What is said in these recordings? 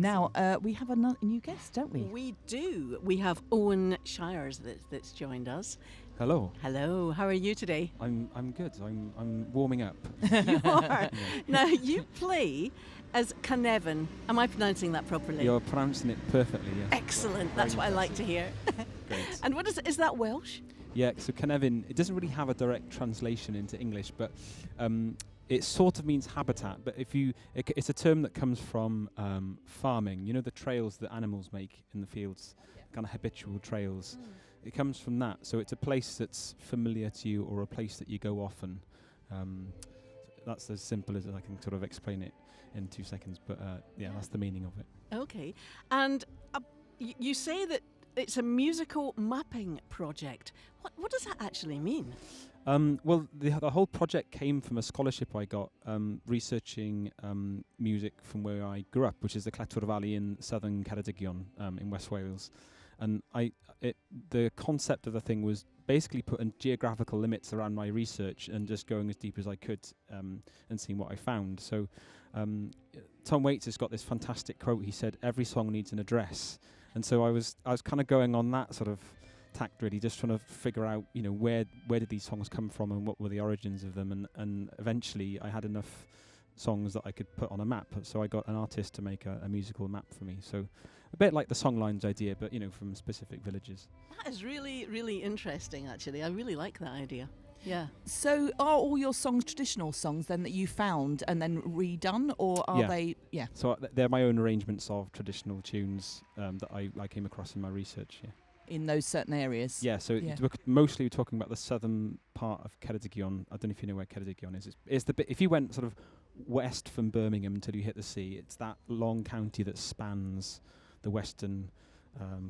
Now, we have a new guest, don't we? We do. We have Owen Shires that's joined us. Hello. Hello. How are you today? I'm good. I'm warming up. You are. Yeah. Now, you play as Cynefin. Am I pronouncing that properly? You're pronouncing it perfectly, yes. Excellent. That's what I like to hear. Great. And what is that Welsh? Yeah, so Cynefin, it doesn't really have a direct translation into English, but it sort of means habitat. But it's a term that comes from farming. You know, the trails that animals make in the fields, kind of habitual trails. It comes from that. So it's a place that's familiar to you or a place that you go often. That's as simple as I can sort of explain it in 2 seconds. But that's the meaning of it. Okay. And you say that it's a musical mapping project. What does that actually mean? Well, the whole project came from a scholarship I got researching music from where I grew up, which is the Cletchwell Valley in southern Ceredigion in West Wales. And the concept of the thing was basically putting geographical limits around my research and just going as deep as I could and seeing what I found. So Tom Waits has got this fantastic quote. He said, "Every song needs an address." And so I was kind of going on that sort of tact, really, just trying to figure out, you know, where did these songs come from and what were the origins of them. And eventually I had enough songs that I could put on a map. So I got an artist to make a musical map for me. So a bit like the Songlines idea, but, you know, from specific villages. That is really, really interesting, actually. I really like that idea. Yeah. So are all your songs traditional songs then that you found and then redone, or are they... Yeah. So they're my own arrangements of traditional tunes that I came across in my research, yeah. In those certain areas? Yeah, so mostly we're talking about the southern part of Ceredigion. I don't know if you know where Ceredigion is. It's the bit, if you went sort of west from Birmingham until you hit the sea, it's that long county that spans the western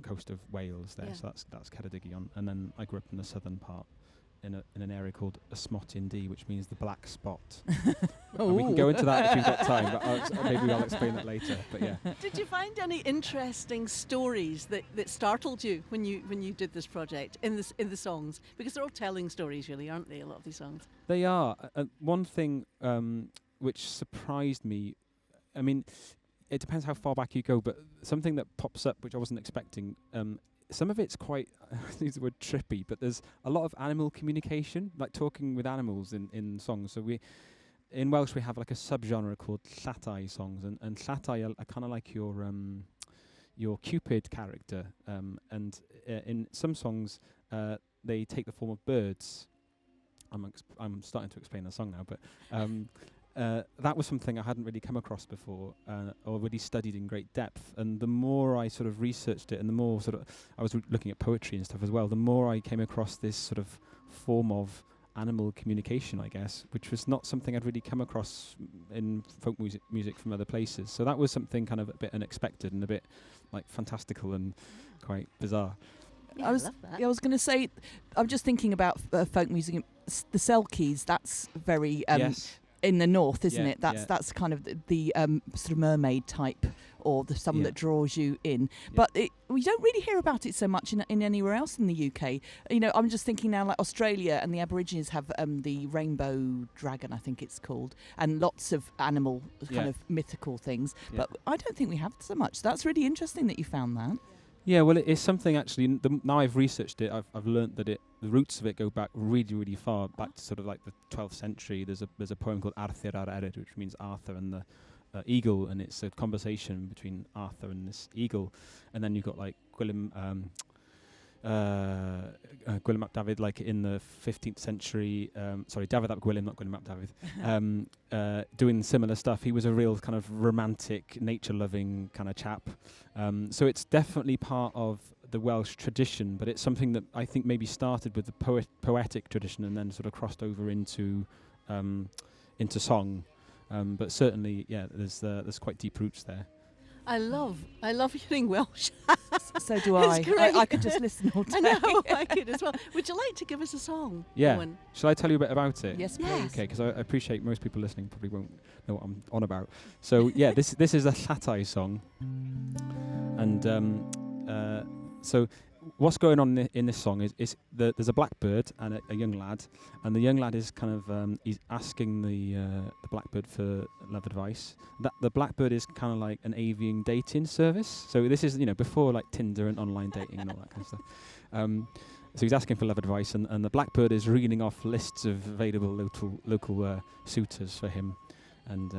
coast of Wales there. Yeah. So that's Ceredigion. And then I grew up in the southern part in an area called Ysmot D, which means the black spot. And we can go into that if you've got time, but maybe I'll explain that later. But yeah. Did you find any interesting stories that startled you when you did this project in the songs? Because they're all telling stories, really, aren't they? A lot of these songs. They are. One thing which surprised me. I mean, it depends how far back you go, but something that pops up which I wasn't expecting. Some of it's quite, I use the word trippy, but there's a lot of animal communication, like talking with animals in songs. So in Welsh we have like a subgenre called llatau songs, and llatau are kind of like your Cupid character. And in some songs they take the form of birds. I'm starting to explain the song now, but that was something I hadn't really come across before or really studied in great depth. And the more I sort of researched it and the more sort of I was looking at poetry and stuff as well, the more I came across this sort of form of animal communication, I guess, which was not something I'd really come across in folk music from other places. So that was something kind of a bit unexpected and a bit like fantastical and quite bizarre. Yeah, I love that. I was going to say, I'm just thinking about folk music. The Selkies, that's very... yes. In the north, isn't it? Yeah. That's kind of the sort of mermaid type, or the something that draws you in. Yeah. But we don't really hear about it so much in anywhere else in the UK. You know, I'm just thinking now, like Australia and the Aborigines have the rainbow dragon, I think it's called, and lots of animal kind of mythical things. Yeah. But I don't think we have so much. That's really interesting that you found that. Yeah, well, it's something actually. Now I've researched it, I've learnt that the roots of it go back really, really far, back to sort of like the 12th century. There's a poem called Arthur ar Ered, which means Arthur and the eagle, and it's a conversation between Arthur and this eagle. And then you've got like Gwilym ap Dafydd, like in the 15th century. Dafydd ap Gwilym, not Gwilym ap Dafydd, doing similar stuff. He was a real kind of romantic, nature-loving kind of chap. So it's definitely part of the Welsh tradition, but it's something that I think maybe started with the poetic tradition and then sort of crossed over into song. But certainly, yeah, there's quite deep roots there. I love hearing Welsh. So do I. It's great. I could just listen all day. I know, I could as well. Would you like to give us a song? Yeah. Owen? Shall I tell you a bit about it? Yes, please. Yes. Okay, because I appreciate most people listening probably won't know what I'm on about. So yeah, this is a llatau song, and so what's going on in this song is there's a blackbird and a young lad, and the young lad is kind of he's asking the blackbird for love advice. That the blackbird is kind of like an avian dating service. So this is before like Tinder and online dating and all that kind of stuff. So he's asking for love advice, and the blackbird is reading off lists of available local suitors for him. And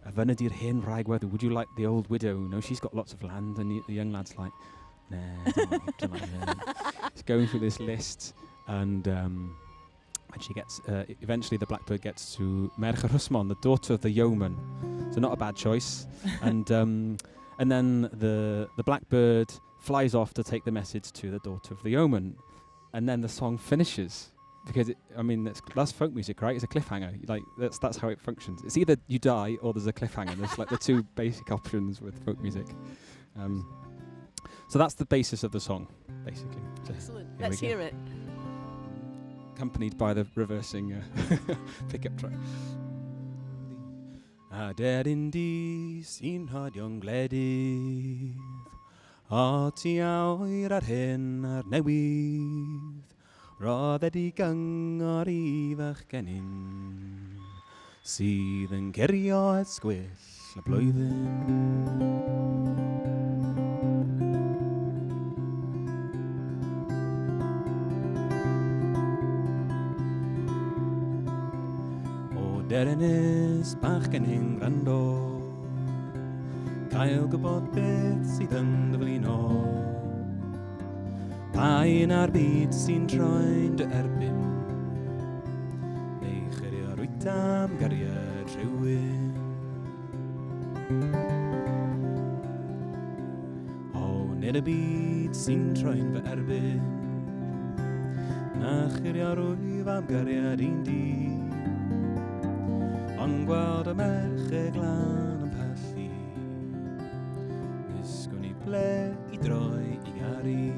I've dir hen rhaegwedd, would you like the old widow? No, she's got lots of land. And the young lad's like, nah, don't like her. He's going through this list, and she gets, eventually the blackbird gets to Mercher Husman, the daughter of the yeoman. So not a bad choice. And then the blackbird flies off to take the message to the daughter of the yeoman. And then the song finishes. Because that's folk music, right? It's a cliffhanger. Like that's how it functions. It's either you die or there's a cliffhanger. There's like the two basic options with folk music. So that's the basis of the song, basically. So excellent. Let's hear it. Accompanied by the reversing pickup track. Derin di sy'n hodion gledydd, a ti awr ar hyn ar newydd, roedd wedi gyngor i fachgenyn, sydd yn cerio ysgwyll y blwyddyn. O derynus bachgenyn gwrando, cael gwybod beth sydd yn dyflino. Pa'n ar byd sy'n troi'n dy erbyn, neu chyrio'r wyt am gariad rhywun. O nid y byd sy'n troi'n fy erbyn, na chyrio'r wyf am gariad un di, ond gweld y merched glan yn pallu, nisgwn i ble i droi i gari.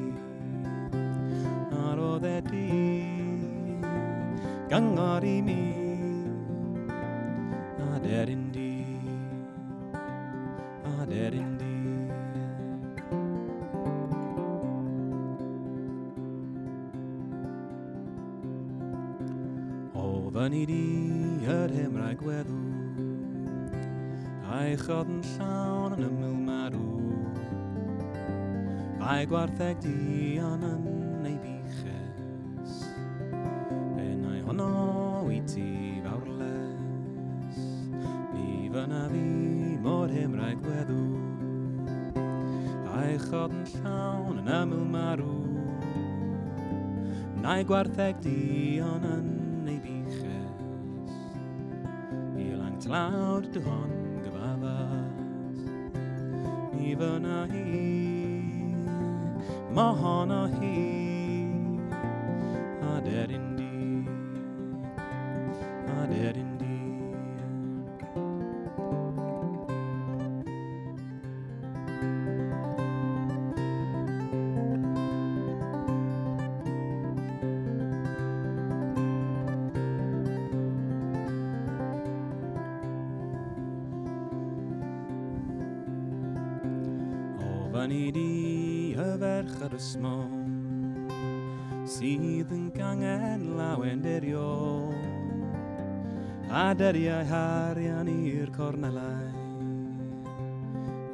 Roedd wedi gyngor i mi, a deryn di. O fyny di yr hymraeg weddw, a'i chod yn llawn yn ymyl marw, a'i gwartheg di an yn ei biches, benau honno i ti fawrles, ni fyna fi mor hymraeg weddw, a'i chod yn llawn yn ymyl marw, na'i gwartheg di an yn ei biches, i lang tlawd dy hon gyfaddas, ni fyna hi, ma honno hi, a deryn di. O fyny di y ferch ar ysmon, sydd yn gangen lawen derio, a deriau harian i'r cornelau,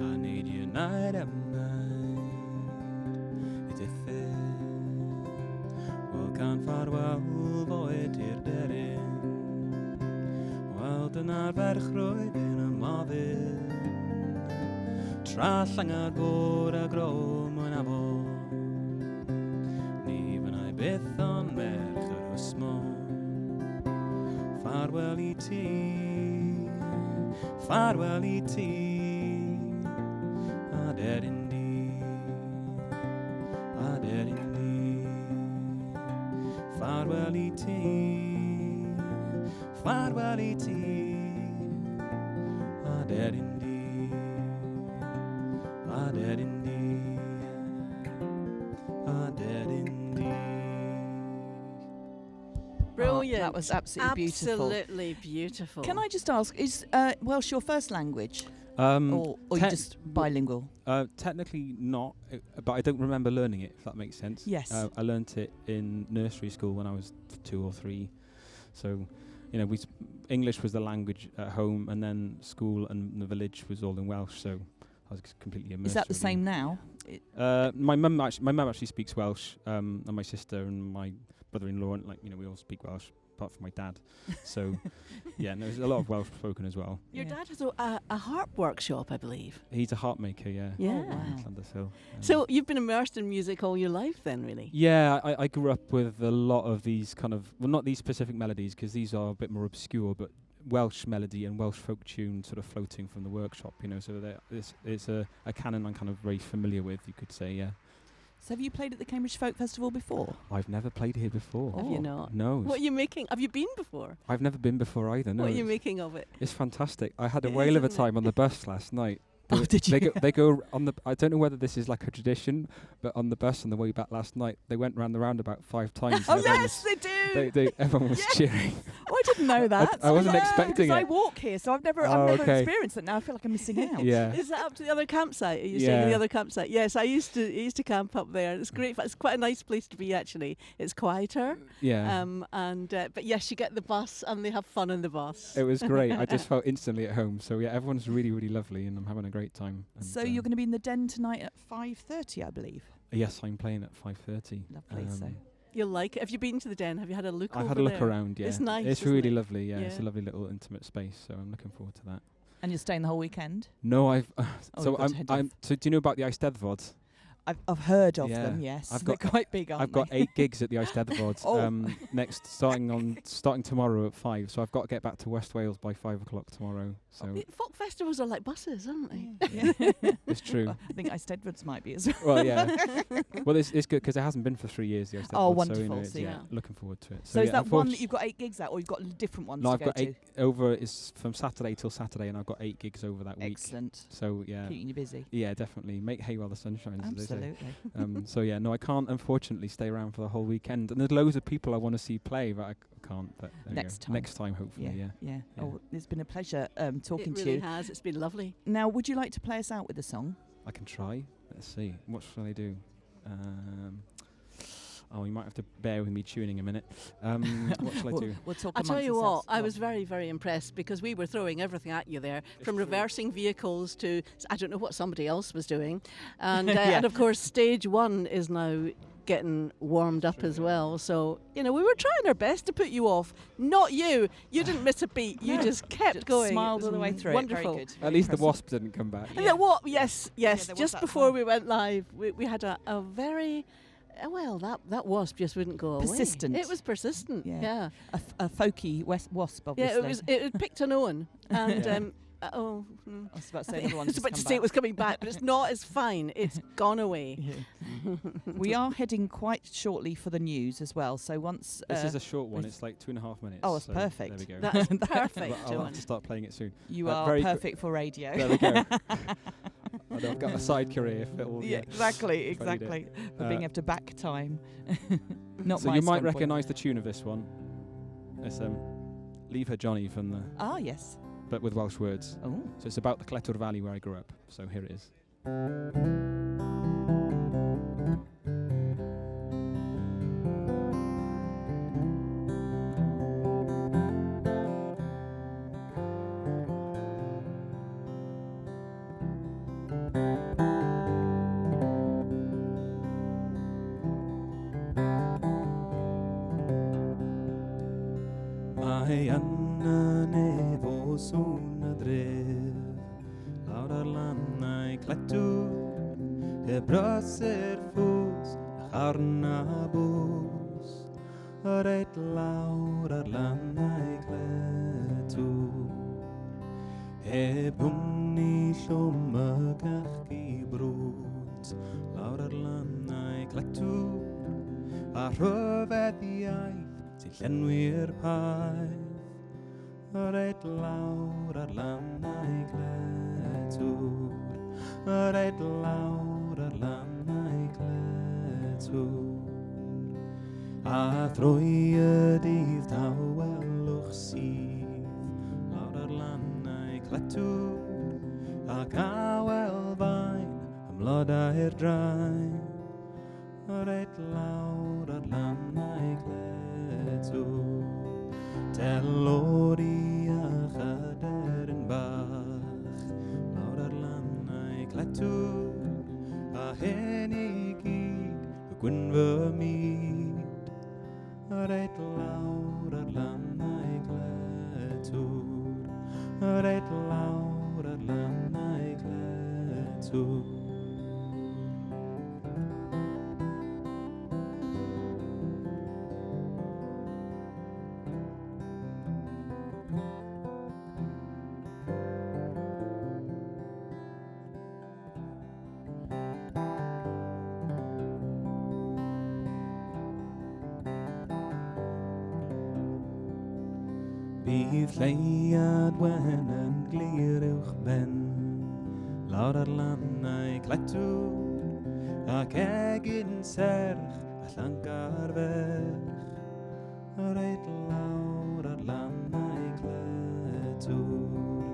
a neud i ynaid ymwneud i diffyg. Wel can ffarwel foed i'r deryn, wel dyna'r ferchrwydd yn y moddyn, tra llangad bod a grom yn afo. Ni fynnau byth ond merch yr hwsmon. Farwell i ti, farwell i ti, a deryn di, a deryn di. Farwell i ti, farwell i ti, a deryn di. Brilliant. That was absolutely beautiful. Absolutely beautiful. Can I just ask, is Welsh your first language? or you just bilingual? Technically not, but I don't remember learning it, if that makes sense. Yes. I learnt it in nursery school when I was 2 or 3. So, English was the language at home, and then school and the village was all in Welsh. So I was completely immersed. Is that the same now? My mum actually speaks Welsh, and my sister and my brother-in-law, and we all speak Welsh, apart from my dad. So, there's a lot of Welsh spoken as well. Your dad has a harp workshop, I believe. He's a harp maker, yeah. Yeah. Oh, wow. Landers Hill. So you've been immersed in music all your life then, really? Yeah, I grew up with a lot of these kind of, well, not these specific melodies, because these are a bit more obscure, but Welsh melody and Welsh folk tune sort of floating from the workshop, so it's a canon I'm kind of very familiar with, you could say, yeah. So have you played at the Cambridge Folk Festival before? I've never played here before. Have you not? No. What are you making? Have you been before? I've never been before either, no. What are you making of it? It's fantastic. I had a It whale is, of a isn't it? time on the bus last night. Oh, did you? They go on the. I don't know whether this is like a tradition, but on the bus on the way back last night, they went round the roundabout 5 times. Oh yes, they do. Everyone was cheering. Oh, I didn't know that. I wasn't expecting because it. I walk here, so I've never okay. experienced it. Now I feel like I'm missing out. Yeah. Is that up to the other campsite? Are you staying at the other campsite? Yes, I used to camp up there. It's great. It's quite a nice place to be, actually. It's quieter. Yeah. But yes, you get the bus and they have fun in the bus. It was great. I just felt instantly at home. So yeah, everyone's really, really lovely, and I'm having a great time. And So you're going to be in the Den tonight at 5:30, I believe. Yes, I'm playing at 5:30. Lovely. So You'll like it. Have you been to the Den? Have you had a look? I've had a look around. Yeah, It's nice. It's isn't really it? lovely. Yeah, it's a Yeah. lovely little intimate space. So I'm looking forward to that. and you're staying the whole weekend? No, I've. Oh, So you've got to head I'm. So do you know about the Eisteddfod? I've heard of Yeah. them. Yes, I've they're got- quite big, aren't I've got they? 8 gigs at the Eisteddfod. Oh. Starting tomorrow at 5. So I've got to get back to West Wales by 5 o'clock tomorrow. So Folk festivals are like buses, aren't they? Yeah. it's true. I think Eisteddfod's might be as well. Well, yeah. Well, it's good because it hasn't been for 3 years. The Eisteddfod, Oh, so, wonderful. it's, So, yeah. looking forward to it. So is yeah, that one that you've got 8 gigs at, or you've got different ones No, to I've go got to? 8 over. It's from Saturday till Saturday, and I've got 8 gigs over that week. Excellent. So yeah, Keeping you busy. yeah, definitely make hay while the sun shines. As they say. Absolutely. So yeah, no, I can't unfortunately stay around for the whole weekend. And there's loads of people I want to see play, but I can't. But there we Next go. time. Next time, hopefully. Yeah. Yeah. Yeah. Oh, it's been a pleasure talking It to really you. has. It's been lovely. Now, would you like to play us out with a song? I can try. Let's see. What shall I do? You might have to bear with me tuning a minute. What shall I do? We'll talk I'll tell amongst you what, ourselves. I was very, very impressed because we were throwing everything at you there, from reversing vehicles to, I don't know what somebody else was doing. And, and of course, stage 1 is now getting warmed up as well. So, we were trying our best to put you off. Not you. You didn't miss a beat. You just kept Just going. smiled It all the was way through. wonderful. It. Very good. At Very least the impressive. wasp didn't come back. And what? Yes. there was Just that before time. we went live, we had a very... that wasp just wouldn't go away. Persistent. It was persistent. Yeah. Yeah. A folky wasp, obviously. Yeah, it picked an Owen. And, Yeah. I was about to say another one. I was about to say it was coming back, but it's not as fine. It's gone away. We are heading quite shortly for the news as well. So once This is a short one. It's like 2.5 minutes. Oh, it's so perfect. There we go. That's But perfect, I'll Joan. have to start playing it soon. you Uh, are very perfect for radio. There we go. I know I've got a side career. If it all, Yeah, exactly, if I need it. exactly. For being able to back time. Not So my you might strong point. recognise the tune of this one. It's "Leave Her Johnny" from the, Ah, yes. but with Welsh words. Oh. So it's about the Cletor Valley where I grew up. So here it is. Mae anna nefo swn y dref lawr ar lannau cletw brysur ffws a charna bws reit lawr ar lannau cletw hwmni llwm y gachgi brwt lawr ar lannau cletw a rhyfeddiaeth sy'n llenwi'r paeth reit lawr ar lannau cletwr reit lawr ar lannau cletwr a thrwy y dydd tawelwch sydd lawr ar lannau cletwr ac awel fain am lodau'r draen. Reit lawr ar lannau cletwr, telori a chader yn bach. Lawr ar lannau cletwr, a hen I gyd, y gwynfy myd. Reit lawr ar lannau cletwr, reit lawr ar lannau cletwr. Bydd lleiad wen yn glir uwch ben, lawr ar lannau cletwr, ac egin serch allan garferch. Reit lawr ar lannau cletwr,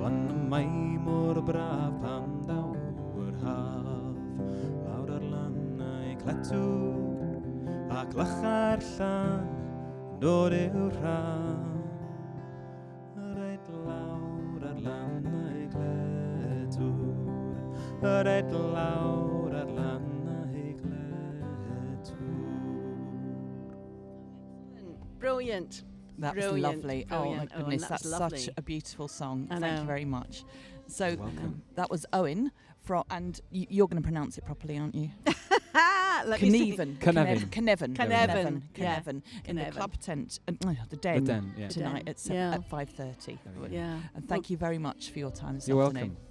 wan y mai mor braf pam daw'r haf. Lawr ar lannau cletwr, ac lachar llan dod i'w rhan. Reit lawr ar lannau cletwr. Brilliant. That was Brilliant, lovely. brilliant. Oh my goodness, that's that's lovely. such a beautiful song. I Thank know. you very much. So Welcome. that was Owen and you're going to pronounce it properly, aren't you? Let me see. Cynefin. Cynefin. Cynefin. Cynefin, yeah. Cynefin. In the Cynefin. club tent, the The Den, Den, yeah. tonight Den, yeah. at 5:30. There we go. Yeah. And thank you very much for your time this You're afternoon. welcome.